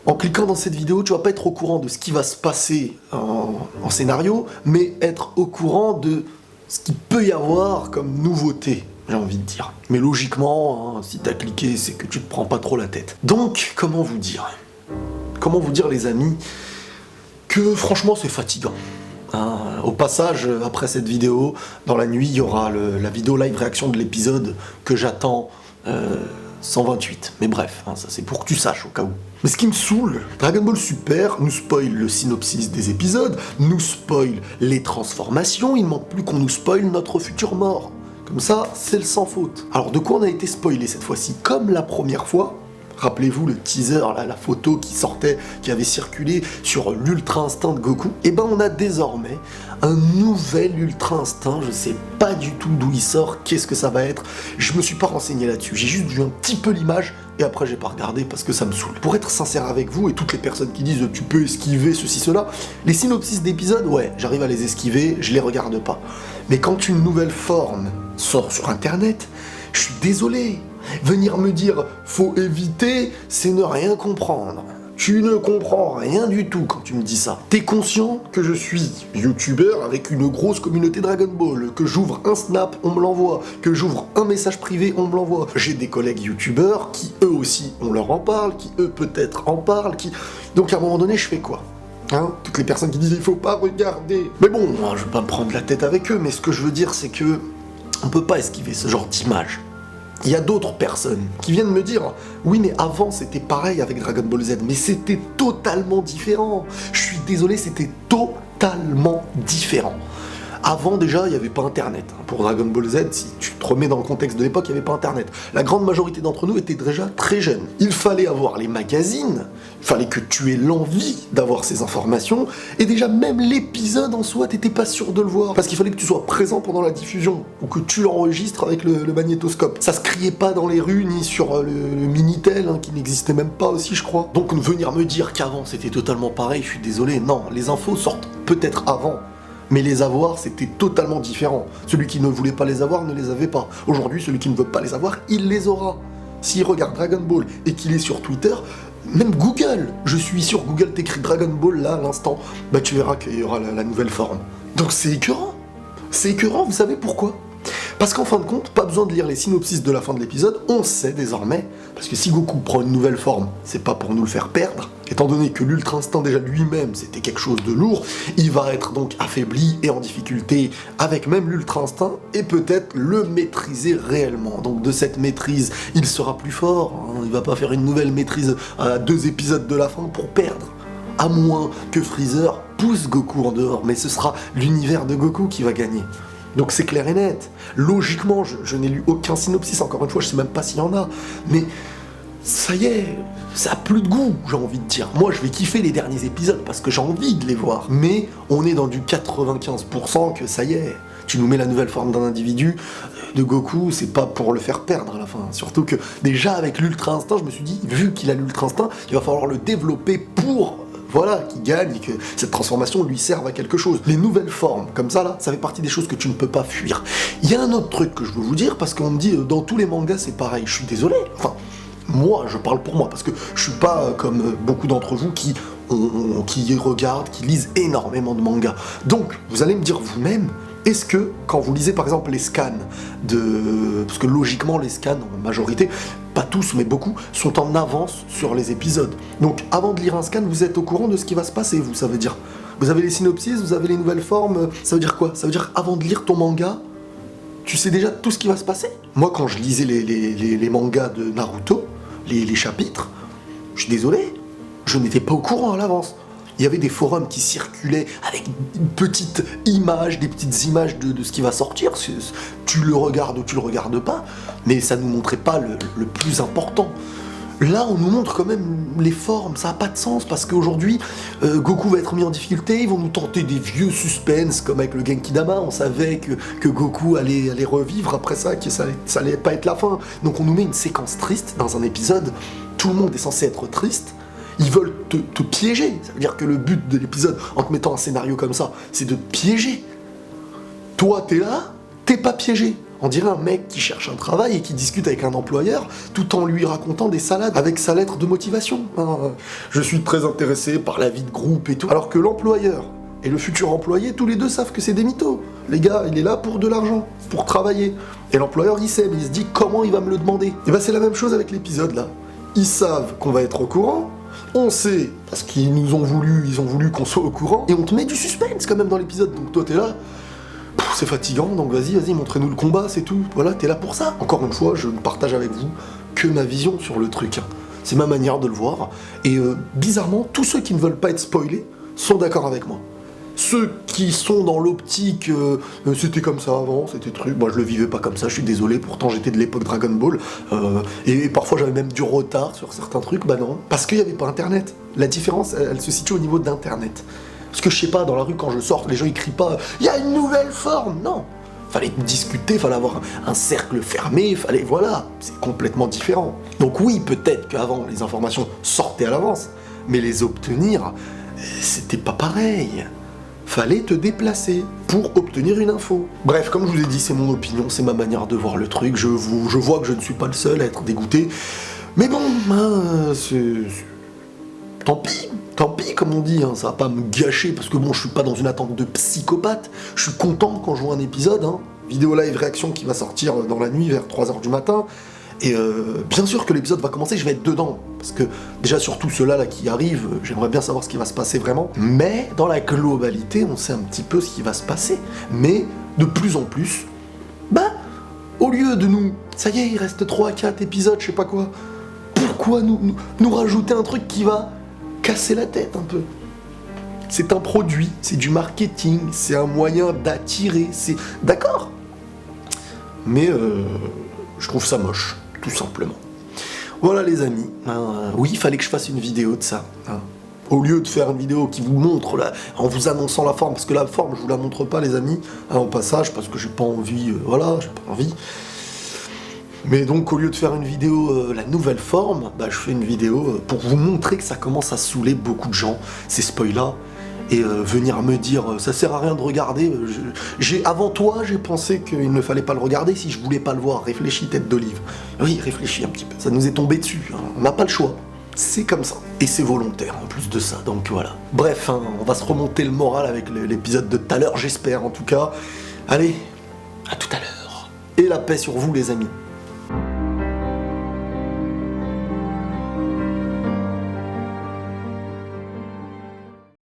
En cliquant dans cette vidéo, tu vas pas être au courant de ce qui va se passer en scénario, mais être au courant de ce qu'il peut y avoir comme nouveauté, j'ai envie de dire. Mais logiquement, hein, si t'as cliqué, c'est que tu te prends pas trop la tête. Donc, comment vous dire, les amis, que franchement c'est fatigant. Hein, au passage, après cette vidéo, dans la nuit, il y aura la vidéo live réaction de l'épisode que j'attends 128. Mais bref, hein, ça c'est pour que tu saches au cas où. Mais ce qui me saoule, Dragon Ball Super nous spoil le synopsis des épisodes, nous spoil les transformations, il manque plus qu'on nous spoil notre futur mort. Comme ça, c'est le sans faute. Alors de quoi on a été spoilé cette fois-ci? Comme la première fois, rappelez-vous le teaser, la photo qui sortait, qui avait circulé sur l'Ultra Instinct de Goku, et ben on a désormais un nouvel Ultra Instinct, je sais pas du tout d'où il sort, qu'est-ce que ça va être, je me suis pas renseigné là-dessus, j'ai juste vu un petit peu l'image, et après j'ai pas regardé parce que ça me saoule. Pour être sincère avec vous, et toutes les personnes qui disent tu peux esquiver ceci, cela, les synopsis d'épisodes, ouais, j'arrive à les esquiver, je les regarde pas. Mais quand une nouvelle forme sort sur internet, je suis désolé. Venir me dire faut éviter, c'est ne rien comprendre. Tu ne comprends rien du tout quand tu me dis ça. T'es conscient que je suis youtubeur avec une grosse communauté Dragon Ball, que j'ouvre un snap, on me l'envoie, que j'ouvre un message privé, on me l'envoie. J'ai des collègues youtubeurs qui eux aussi on leur en parle, qui eux peut-être en parlent, Donc à un moment donné je fais quoi? Hein, toutes les personnes qui disent il faut pas regarder. Mais bon, moi, je vais pas me prendre la tête avec eux, mais ce que je veux dire c'est que on peut pas esquiver ce genre d'image. Il y a d'autres personnes qui viennent me dire oui mais avant c'était pareil avec Dragon Ball Z, mais c'était totalement différent. Je suis désolé, c'était totalement différent. Avant déjà, il n'y avait pas internet. Pour Dragon Ball Z, si tu te remets dans le contexte de l'époque, il n'y avait pas internet. La grande majorité d'entre nous étaient déjà très jeunes. Il fallait avoir les magazines, il fallait que tu aies l'envie d'avoir ces informations, et déjà même l'épisode en soi, t'étais pas sûr de le voir, parce qu'il fallait que tu sois présent pendant la diffusion, ou que tu l'enregistres avec le magnétoscope. Ça se criait pas dans les rues, ni sur le Minitel, hein, qui n'existait même pas aussi, je crois. Donc venir me dire qu'avant c'était totalement pareil, je suis désolé, non, les infos sortent peut-être avant, mais les avoir, c'était totalement différent. Celui qui ne voulait pas les avoir ne les avait pas. Aujourd'hui, celui qui ne veut pas les avoir, il les aura. S'il regarde Dragon Ball et qu'il est sur Twitter, même Google, je suis sur Google, t'écris Dragon Ball là, à l'instant, bah tu verras qu'il y aura la nouvelle forme. Donc c'est écœurant. C'est écœurant, vous savez pourquoi? Parce qu'en fin de compte, pas besoin de lire les synopsis de la fin de l'épisode, on sait désormais, parce que si Goku prend une nouvelle forme, c'est pas pour nous le faire perdre, étant donné que l'Ultra Instinct déjà lui-même c'était quelque chose de lourd, il va être donc affaibli et en difficulté avec même l'Ultra Instinct, et peut-être le maîtriser réellement. Donc de cette maîtrise, il sera plus fort, hein, il va pas faire une nouvelle maîtrise à 2 épisodes de la fin pour perdre. À moins que Freezer pousse Goku en dehors, mais ce sera l'univers de Goku qui va gagner. Donc c'est clair et net. Logiquement, je n'ai lu aucun synopsis, encore une fois, je sais même pas s'il y en a. Mais ça y est, ça a plus de goût, j'ai envie de dire. Moi, je vais kiffer les derniers épisodes parce que j'ai envie de les voir. Mais on est dans du 95% que ça y est. Tu nous mets la nouvelle forme d'un individu, de Goku, c'est pas pour le faire perdre à la fin. Surtout que déjà avec l'Ultra Instinct, je me suis dit, vu qu'il a l'Ultra Instinct, il va falloir le développer pour... Voilà, qu'il gagne et que cette transformation lui serve à quelque chose. Les nouvelles formes, comme ça là, ça fait partie des choses que tu ne peux pas fuir. Il y a un autre truc que je veux vous dire, parce qu'on me dit, dans tous les mangas c'est pareil, je suis désolé, enfin, moi, je parle pour moi, parce que je suis pas comme beaucoup d'entre vous qui regardent, qui lisent énormément de mangas. Donc, vous allez me dire vous-même, est-ce que, quand vous lisez par exemple les scans parce que logiquement les scans en majorité, pas tous mais beaucoup, sont en avance sur les épisodes. Donc avant de lire un scan, vous êtes au courant de ce qui va se passer, vous, ça veut dire. Vous avez les synopsis, vous avez les nouvelles formes, ça veut dire quoi? Ça veut dire avant de lire ton manga, tu sais déjà tout ce qui va se passer? Moi quand je lisais les mangas de Naruto, les chapitres, je suis désolé, je n'étais pas au courant à l'avance. Il y avait des forums qui circulaient avec une petite image, des petites images de ce qui va sortir. Tu le regardes ou tu le regardes pas, mais ça nous montrait pas le plus important. Là, on nous montre quand même les formes, ça n'a pas de sens, parce qu'aujourd'hui, Goku va être mis en difficulté, ils vont nous tenter des vieux suspens, comme avec le Genki-Dama, on savait que Goku allait revivre après ça, que ça allait pas être la fin. Donc on nous met une séquence triste dans un épisode, tout le monde est censé être triste, ils veulent te piéger, ça veut dire que le but de l'épisode, en te mettant un scénario comme ça, c'est de te piéger. Toi, t'es là, t'es pas piégé. On dirait un mec qui cherche un travail et qui discute avec un employeur tout en lui racontant des salades avec sa lettre de motivation. Je suis très intéressé par la vie de groupe et tout. Alors que l'employeur et le futur employé, tous les deux savent que c'est des mythos. Les gars, il est là pour de l'argent, pour travailler. Et l'employeur, il sait, mais il se dit comment il va me le demander. Et ben c'est la même chose avec l'épisode là. Ils savent qu'on va être au courant, on sait, parce qu'ils nous ont voulu, ils ont voulu qu'on soit au courant, et on te met du suspense quand même dans l'épisode. Donc toi t'es là, c'est fatigant, donc vas-y, montrez-nous le combat, c'est tout. Voilà, t'es là pour ça. Encore une fois, je ne partage avec vous que ma vision sur le truc. C'est ma manière de le voir. Et bizarrement, tous ceux qui ne veulent pas être spoilés sont d'accord avec moi. Ceux qui sont dans l'optique c'était comme ça avant, c'était truc, moi je le vivais pas comme ça, je suis désolé, pourtant j'étais de l'époque Dragon Ball, et parfois j'avais même du retard sur certains trucs, bah non, parce qu'il y avait pas internet. La différence, elle se situe au niveau d'internet. Parce que je sais pas, dans la rue quand je sors, les gens ils crient pas « Il y a une nouvelle forme !» Non, fallait discuter, fallait avoir un cercle fermé, fallait, voilà, c'est complètement différent. Donc oui, peut-être qu'avant les informations sortaient à l'avance, mais les obtenir, c'était pas pareil. Fallait te déplacer pour obtenir une info. Bref, comme je vous ai dit, c'est mon opinion, c'est ma manière de voir le truc, je vois que je ne suis pas le seul à être dégoûté, mais bon, tant pis comme on dit, ça va pas me gâcher, parce que bon, je suis pas dans une attente de psychopathe, je suis content quand je vois un épisode, vidéo live réaction qui va sortir dans la nuit vers 3h du matin, et bien sûr que l'épisode va commencer, je vais être dedans, parce que déjà surtout ceux-là là, qui arrivent, j'aimerais bien savoir ce qui va se passer vraiment, mais dans la globalité, on sait un petit peu ce qui va se passer, mais de plus en plus, au lieu de nous, ça y est, il reste 3 à 4 épisodes, je sais pas quoi, pourquoi nous rajouter un truc qui va casser la tête un peu? C'est un produit, c'est du marketing, c'est un moyen d'attirer, c'est... D'accord, mais je trouve ça moche, tout simplement. Voilà les amis, oui, il fallait que je fasse une vidéo de ça. Au lieu de faire une vidéo qui vous montre, là, en vous annonçant la forme, parce que la forme, je vous la montre pas les amis, en passage, parce que j'ai pas envie, voilà, j'ai pas envie. Mais donc au lieu de faire une vidéo, la nouvelle forme, je fais une vidéo pour vous montrer que ça commence à saouler beaucoup de gens, ces spoils-là, et venir me dire ça sert à rien de regarder, avant toi j'ai pensé qu'il ne fallait pas le regarder si je voulais pas le voir, réfléchis tête d'olive. Oui, réfléchis un petit peu, ça nous est tombé dessus, on n'a pas le choix, c'est comme ça. Et c'est volontaire en plus de ça, donc voilà. Bref, on va se remonter le moral avec l'épisode de tout à l'heure, j'espère en tout cas. Allez, à tout à l'heure. Et la paix sur vous les amis.